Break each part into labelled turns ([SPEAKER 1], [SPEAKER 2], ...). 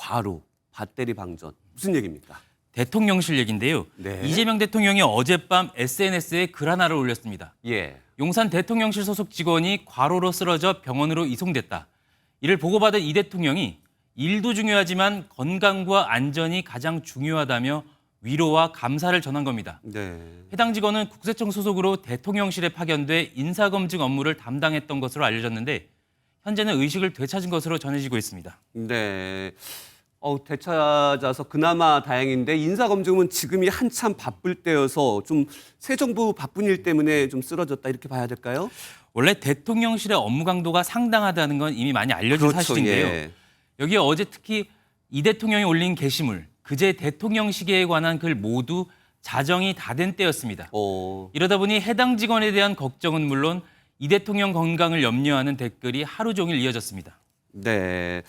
[SPEAKER 1] 과로, 배터리 방전. 무슨 얘기입니까?
[SPEAKER 2] 대통령실 얘기인데요.
[SPEAKER 1] 네.
[SPEAKER 2] 이재명 대통령이 어젯밤 SNS에 글 하나를 올렸습니다.
[SPEAKER 1] 예.
[SPEAKER 2] 용산 대통령실 소속 직원이 과로로 쓰러져 병원으로 이송됐다. 이를 보고받은 이 대통령이 일도 중요하지만 건강과 안전이 가장 중요하다며 위로와 감사를 전한 겁니다.
[SPEAKER 1] 네.
[SPEAKER 2] 해당 직원은 국세청 소속으로 대통령실에 파견돼 인사검증 업무를 담당했던 것으로 알려졌는데 현재는 의식을 되찾은 것으로 전해지고 있습니다.
[SPEAKER 1] 네. 되찾아서 그나마 다행인데 인사검증은 지금이 한참 바쁠 때여서 좀 새 정부 바쁜 일 때문에 좀 쓰러졌다 이렇게 봐야 될까요?
[SPEAKER 2] 원래 대통령실의 업무 강도가 상당하다는 건 이미 많이 알려진
[SPEAKER 1] 그렇죠,
[SPEAKER 2] 사실인데요.
[SPEAKER 1] 예.
[SPEAKER 2] 여기에 어제 특히 이 대통령이 올린 게시물, 그제 대통령 시계에 관한 글 모두 자정이 다 된 때였습니다. 이러다 보니 해당 직원에 대한 걱정은 물론 이 대통령 건강을 염려하는 댓글이 하루 종일 이어졌습니다.
[SPEAKER 1] 네.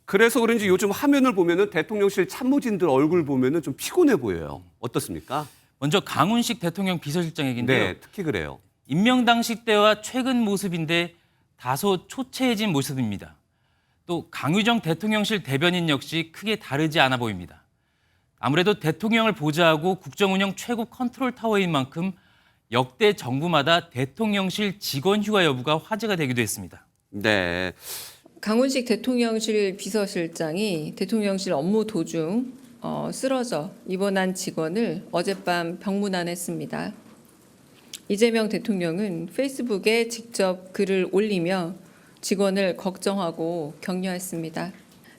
[SPEAKER 1] 그래서 그런지 요즘 화면을 보면은 대통령실 참모진들 얼굴 보면은 좀 피곤해 보여요. 어떻습니까?
[SPEAKER 2] 먼저 강훈식 대통령 비서실장 얘기인데요.
[SPEAKER 1] 네, 특히 그래요.
[SPEAKER 2] 임명 당시 때와 최근 모습인데 다소 초췌해진 모습입니다. 또 강유정 대통령실 대변인 역시 크게 다르지 않아 보입니다. 아무래도 대통령을 보좌하고 국정운영 최고 컨트롤 타워인 만큼 역대 정부마다 대통령실 직원 휴가 여부가 화제가 되기도 했습니다.
[SPEAKER 1] 네.
[SPEAKER 3] 강훈식 대통령실 비서실장이 대통령실 업무 도중 쓰러져 입원한 직원을 어젯밤 병문안했습니다. 이재명 대통령은 페이스북에 직접 글을 올리며 직원을 걱정하고 격려했습니다.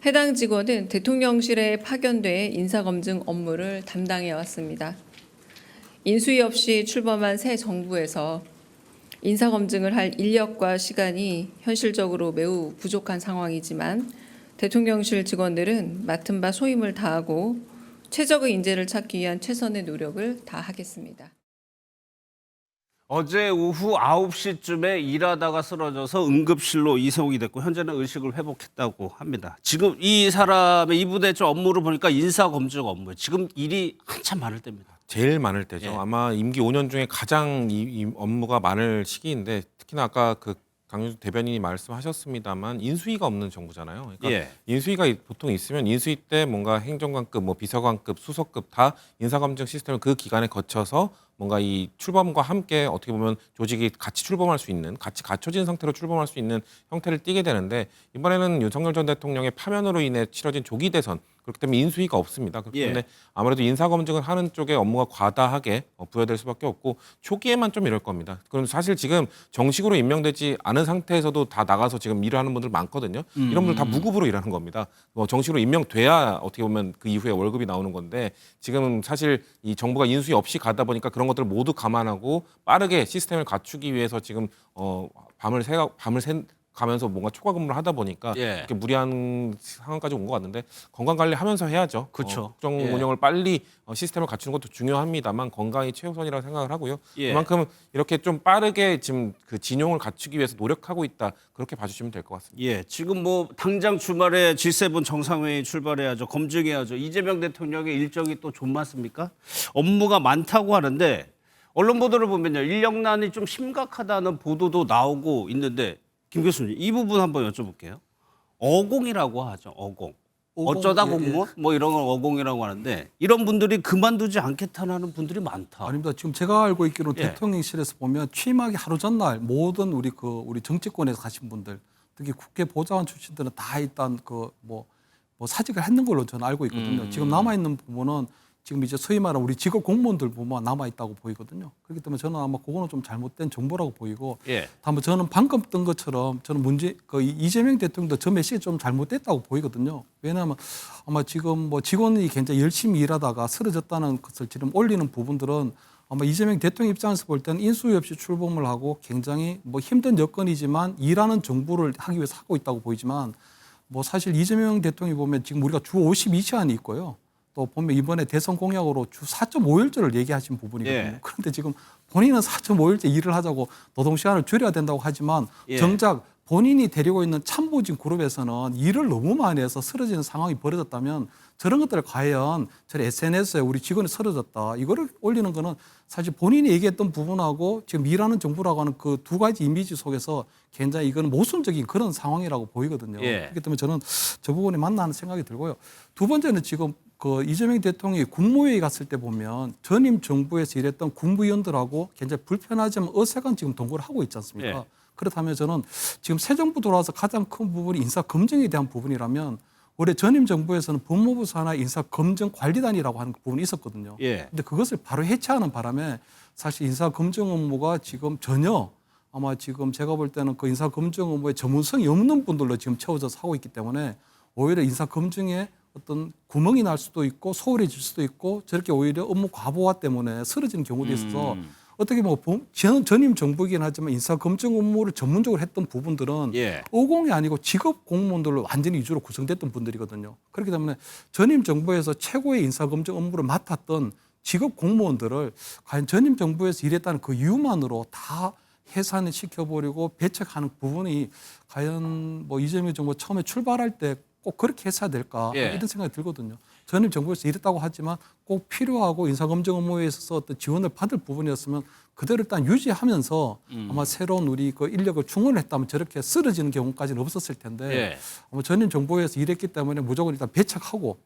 [SPEAKER 3] 해당 직원은 대통령실에 파견돼 인사검증 업무를 담당해 왔습니다. 인수위 없이 출범한 새 정부에서 인사검증을 할 인력과 시간이 현실적으로 매우 부족한 상황이지만 대통령실 직원들은 맡은 바 소임을 다하고 최적의 인재를 찾기 위한 최선의 노력을 다하겠습니다.
[SPEAKER 4] 어제 오후 9시쯤에 일하다가 쓰러져서 응급실로 이송이 됐고 현재는 의식을 회복했다고 합니다. 지금 이 사람의 이분의 좀 업무를 보니까 인사검증 업무예요. 지금 일이 한참 많을 때입니다.
[SPEAKER 5] 제일 많을 때죠.
[SPEAKER 4] 예.
[SPEAKER 5] 아마 임기 5년 중에 가장 이 업무가 많을 시기인데 특히나 아까 그 강윤수 대변인이 말씀하셨습니다만 인수위가 없는 정부잖아요. 그러니까
[SPEAKER 4] 예.
[SPEAKER 5] 인수위가 보통 있으면 인수위 때 뭔가 행정관급, 뭐 비서관급, 수석급 다 인사검증 시스템을 그 기간에 거쳐서 뭔가 이 출범과 함께 어떻게 보면 조직이 같이 출범할 수 있는, 같이 갖춰진 상태로 출범할 수 있는 형태를 띠게 되는데 이번에는 윤석열 전 대통령의 파면으로 인해 치러진 조기 대선 그렇기 때문에 인수위가 없습니다. 그렇기 때문에 아무래도 인사검증을 하는 쪽에 업무가 과다하게 부여될 수밖에 없고 초기에만 좀 이럴 겁니다. 그럼 사실 지금 정식으로 임명되지 않은 상태에서도 다 나가서 지금 일을 하는 분들 많거든요. 이런 분들 다 무급으로 일하는 겁니다. 정식으로 임명돼야 어떻게 보면 그 이후에 월급이 나오는 건데 지금 사실 이 정부가 인수위 없이 가다 보니까 그런 것들을 모두 감안하고 빠르게 시스템을 갖추기 위해서 지금 밤을 새 가면서 뭔가 초과 근무를 하다 보니까 이렇게 무리한 상황까지 온 것 같는데 건강 관리하면서 해야죠.
[SPEAKER 4] 그렇죠.
[SPEAKER 5] 국정 운영을 빨리 시스템을 갖추는 것도 중요합니다만 건강이 최우선이라고 생각을 하고요. 그만큼 이렇게 좀 빠르게 지금 그 진용을 갖추기 위해서 노력하고 있다 그렇게 봐주시면 될 것 같습니다.
[SPEAKER 4] 예, 지금 뭐 당장 주말에 G7 정상회의 출발해야죠. 검증해야죠. 이재명 대통령의 일정이 또 좀 많습니까? 업무가 많다고 하는데 언론 보도를 보면요. 인력난이 좀 심각하다는 보도도 나오고 있는데 김 교수님, 이 부분 한번 여쭤볼게요. 어공이라고 하죠. 어공. 어쩌다 공무원? 뭐 이런 걸 어공이라고 하는데 이런 분들이 그만두지 않겠다는 분들이 많다.
[SPEAKER 6] 아닙니다. 지금 제가 알고 있기로
[SPEAKER 4] 예.
[SPEAKER 6] 대통령실에서 보면 취임하기 하루 전날 모든 우리 정치권에서 가신 분들, 특히 국회 보좌관 출신들은 다 일단 뭐 사직을 했는 걸로 저는 알고 있거든요. 지금 남아 있는 부분은 지금 이제 소위 말하는 우리 직업 공무원들 보면 남아 있다고 보이거든요. 그렇기 때문에 저는 아마 그거는 좀 잘못된 정보라고 보이고, 다만 저는 방금 뜬 것처럼 저는 이재명 대통령도 저 메시지 좀 잘못됐다고 보이거든요. 왜냐하면 아마 지금 뭐 직원이 굉장히 열심히 일하다가 쓰러졌다는 것을 지금 올리는 부분들은 아마 이재명 대통령 입장에서 볼 때는 인수위 없이 출범을 하고 굉장히 뭐 힘든 여건이지만 일하는 정부를 하기 위해서 하고 있다고 보이지만 뭐 사실 이재명 대통령이 보면 지금 우리가 주 52시간이 있고요. 또 보면 이번에 대선 공약으로 주 4.5일제를 얘기하신 부분이거든요. 그런데 지금 본인은 4.5일제 일을 하자고 노동시간을 줄여야 된다고 하지만 정작 본인이 데리고 있는 참모진 그룹에서는 일을 너무 많이 해서 쓰러지는 상황이 벌어졌다면 저런 것들을 과연 저 SNS에 우리 직원이 쓰러졌다 이거를 올리는 거는 사실 본인이 얘기했던 부분하고 지금 일하는 정부라고 하는 그 두 가지 이미지 속에서 굉장히 이거는 모순적인 그런 상황이라고 보이거든요.
[SPEAKER 4] 예.
[SPEAKER 6] 그렇기 때문에 저는 저 부분이 맞나 하는 생각이 들고요. 두 번째는 지금 그 이재명 대통령이 국무회의 갔을 때 보면 전임 정부에서 일했던 국무위원들하고 굉장히 불편하지만 어색한 지금 동거를 하고 있지 않습니까?
[SPEAKER 4] 예.
[SPEAKER 6] 그렇다면 저는 지금 새 정부 들어와서 가장 큰 부분이 인사 검증에 대한 부분이라면 원래 전임 정부에서는 법무부 산하 인사 검증 관리단이라고 하는 부분이 있었거든요.
[SPEAKER 4] 예.
[SPEAKER 6] 근데 그것을 바로 해체하는 바람에 사실 인사 검증 업무가 지금 전혀 아마 지금 제가 볼 때는 그 인사 검증 업무에 전문성이 없는 분들로 지금 채워져서 하고 있기 때문에 오히려 인사 검증에 어떤 구멍이 날 수도 있고 소홀해질 수도 있고 저렇게 오히려 업무 과부하 때문에 쓰러지는 경우도 있어서 어떻게 뭐 전임 정부이긴 하지만 인사 검증 업무를 전문적으로 했던 부분들은
[SPEAKER 4] 예.
[SPEAKER 6] 어공이 아니고 직업 공무원들로 완전히 위주로 구성됐던 분들이거든요. 그렇기 때문에 전임 정부에서 최고의 인사 검증 업무를 맡았던 직업 공무원들을 과연 전임 정부에서 일했다는 그 이유만으로 다 해산을 시켜버리고 배척하는 부분이 과연 뭐 이재명 정부 처음에 출발할 때 꼭 그렇게 했어야 될까
[SPEAKER 4] 예.
[SPEAKER 6] 이런 생각이 들거든요. 전임 정부에서 이랬다고 하지만 꼭 필요하고 인사검증 업무에 있어서 어떤 지원을 받을 부분이었으면 그대로 일단 유지하면서 아마 새로운 우리 그 인력을 충원을 했다면 저렇게 쓰러지는 경우까지는 없었을 텐데
[SPEAKER 4] 예.
[SPEAKER 6] 아마 전임 정부에서 일했기 때문에 무조건 일단 배척하고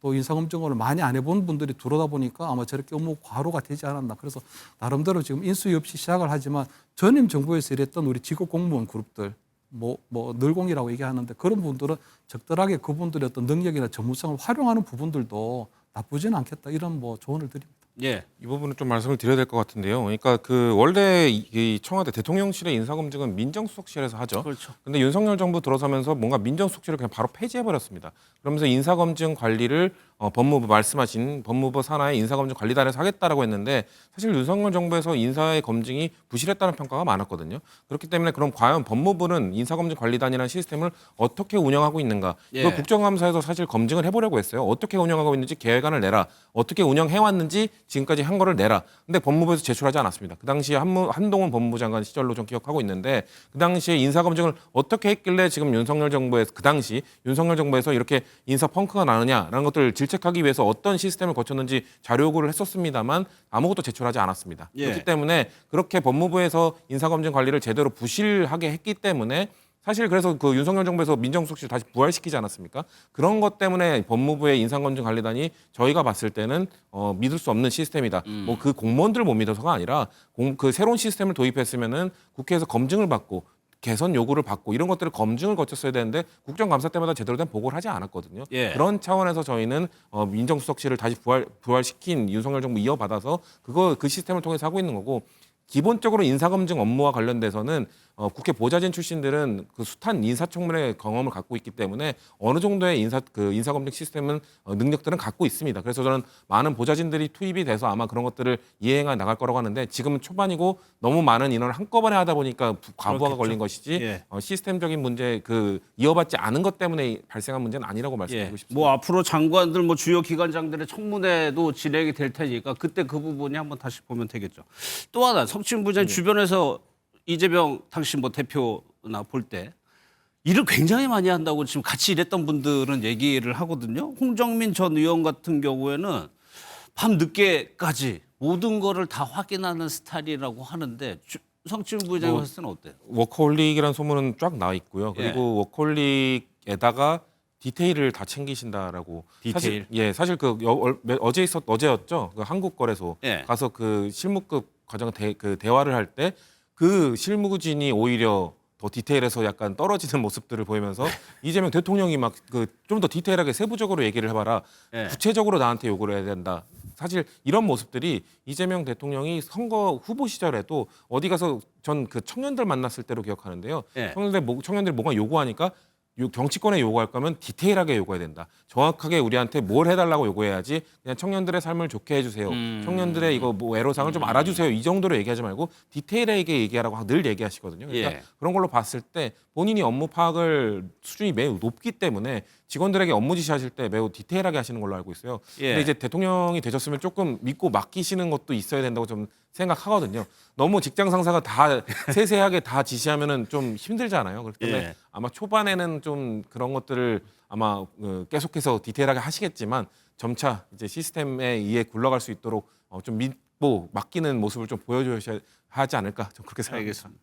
[SPEAKER 6] 또 인사검증을 많이 안 해본 분들이 들어오다 보니까 아마 저렇게 업무 과로가 되지 않았나. 그래서 나름대로 지금 인수위 없이 시작을 하지만 전임 정부에서 일했던 우리 직업 공무원 그룹들 뭐 늘공이라고 얘기하는데 그런 분들은 적절하게 그분들의 어떤 능력이나 전문성을 활용하는 부분들도 나쁘지는 않겠다 이런 뭐 조언을 드립니다.
[SPEAKER 4] 예.
[SPEAKER 5] 이 부분은 좀 말씀을 드려야 될 것 같은데요. 그러니까 그 원래 이 청와대 대통령실의 인사검증은 민정수석실에서 하죠.
[SPEAKER 4] 그렇죠.
[SPEAKER 5] 근데 윤석열 정부 들어서면서 뭔가 민정수석실을 그냥 바로 폐지해버렸습니다. 그러면서 인사검증 관리를 법무부 말씀하신 법무부 산하의 인사검증 관리단에서 하겠다라고 했는데 사실 윤석열 정부에서 인사의 검증이 부실했다는 평가가 많았거든요. 그렇기 때문에 그럼 과연 법무부는 인사검증 관리단이라는 시스템을 어떻게 운영하고 있는가?
[SPEAKER 4] 예.
[SPEAKER 5] 이거 국정감사에서 사실 검증을 해보려고 했어요. 어떻게 운영하고 있는지 계획안을 내라. 어떻게 운영해왔는지 지금까지 한 거를 내라. 근데 법무부에서 제출하지 않았습니다. 그 당시에 한동훈 법무부 장관 시절로 좀 기억하고 있는데 그 당시에 인사검증을 어떻게 했길래 지금 윤석열 정부에서 그 당시 윤석열 정부에서 이렇게 인사 펑크가 나느냐라는 것들을 질책하기 위해서 어떤 시스템을 거쳤는지 자료 요구를 했었습니다만 아무것도 제출하지 않았습니다.
[SPEAKER 4] 예.
[SPEAKER 5] 그렇기 때문에 그렇게 법무부에서 인사검증 관리를 제대로 부실하게 했기 때문에 사실 그래서 그 윤석열 정부에서 민정수석실 다시 부활시키지 않았습니까? 그런 것 때문에 법무부의 인사검증관리단이 저희가 봤을 때는 믿을 수 없는 시스템이다. 뭐 그 공무원들을 못 믿어서가 아니라 그 새로운 시스템을 도입했으면은 국회에서 검증을 받고 개선 요구를 받고 이런 것들을 검증을 거쳤어야 되는데 국정감사 때마다 제대로 된 보고를 하지 않았거든요.
[SPEAKER 4] 예.
[SPEAKER 5] 그런 차원에서 저희는 민정수석실을 다시 부활시킨 윤석열 정부 이어받아서 그 시스템을 통해서 하고 있는 거고 기본적으로 인사검증 업무와 관련돼서는 국회 보좌진 출신들은 그 숱한 인사청문회 경험을 갖고 있기 때문에 어느 정도의 인사검증 시스템은 능력들은 갖고 있습니다. 그래서 저는 많은 보좌진들이 투입이 돼서 아마 그런 것들을 이행해 나갈 거라고 하는데 지금은 초반이고 너무 많은 인원을 한꺼번에 하다 보니까 과부하가
[SPEAKER 4] 그렇겠죠.
[SPEAKER 5] 걸린 것이지
[SPEAKER 4] 예.
[SPEAKER 5] 시스템적인 문제 이어받지 않은 것 때문에 발생한 문제는 아니라고
[SPEAKER 4] 예.
[SPEAKER 5] 말씀드리고 싶습니다.
[SPEAKER 4] 뭐 앞으로 장관들 뭐 주요 기관장들의 청문회도 진행이 될 테니까 그때 그 부분이 한번 다시 보면 되겠죠. 또 하나 성취부전 주변에서 이재명 당시 뭐 대표나 볼 때 일을 굉장히 많이 한다고 지금 같이 일했던 분들은 얘기를 하거든요. 홍정민 전 의원 같은 경우에는 밤 늦게까지 모든 거를 다 확인하는 스타일이라고 하는데 성취부 부장님 봤을 때는 어때요?
[SPEAKER 5] 워커홀릭이라는 소문은 쫙 나와 있고요.
[SPEAKER 4] 예.
[SPEAKER 5] 그리고 워커홀릭에다가 디테일을 다 챙기신다라고.
[SPEAKER 4] 디테일?
[SPEAKER 5] 사실 그 어제였죠. 그 한국거래소
[SPEAKER 4] 예.
[SPEAKER 5] 가서 그 실무급 과정 그 대화를 할 때 그 실무진이 오히려 더 디테일해서 약간 떨어지는 모습들을 보이면서 이재명 대통령이 막 그 좀 더 디테일하게 세부적으로 얘기를 해봐라.
[SPEAKER 4] 예.
[SPEAKER 5] 구체적으로 나한테 요구를 해야 된다. 사실 이런 모습들이 이재명 대통령이 선거 후보 시절에도 어디 가서 전 그 청년들 만났을 때로 기억하는데요.
[SPEAKER 4] 예.
[SPEAKER 5] 청년들이 뭔가 요구하니까 정치권에 요구할 거면 디테일하게 요구해야 된다. 정확하게 우리한테 뭘 해달라고 요구해야지 그냥 청년들의 삶을 좋게 해주세요. 청년들의 이거 뭐 애로사항을 좀 알아주세요. 이 정도로 얘기하지 말고 디테일하게 얘기하라고 늘 얘기하시거든요. 그러니까
[SPEAKER 4] 예.
[SPEAKER 5] 그런 걸로 봤을 때 본인이 업무 파악을 수준이 매우 높기 때문에 직원들에게 업무 지시하실 때 매우 디테일하게 하시는 걸로 알고 있어요.
[SPEAKER 4] 예.
[SPEAKER 5] 근데 이제 대통령이 되셨으면 조금 믿고 맡기시는 것도 있어야 된다고 좀 생각하거든요. 너무 직장 상사가 다 세세하게 다 지시하면은 좀 힘들잖아요. 그렇기 때문에
[SPEAKER 4] 예.
[SPEAKER 5] 아마 초반에는 좀 그런 것들을 아마 계속해서 디테일하게 하시겠지만 점차 이제 시스템에 의해 굴러갈 수 있도록 좀 믿고 맡기는 모습을 좀 보여주셔야 하지 않을까 좀 그렇게 생각합니다.
[SPEAKER 4] 알겠습니다.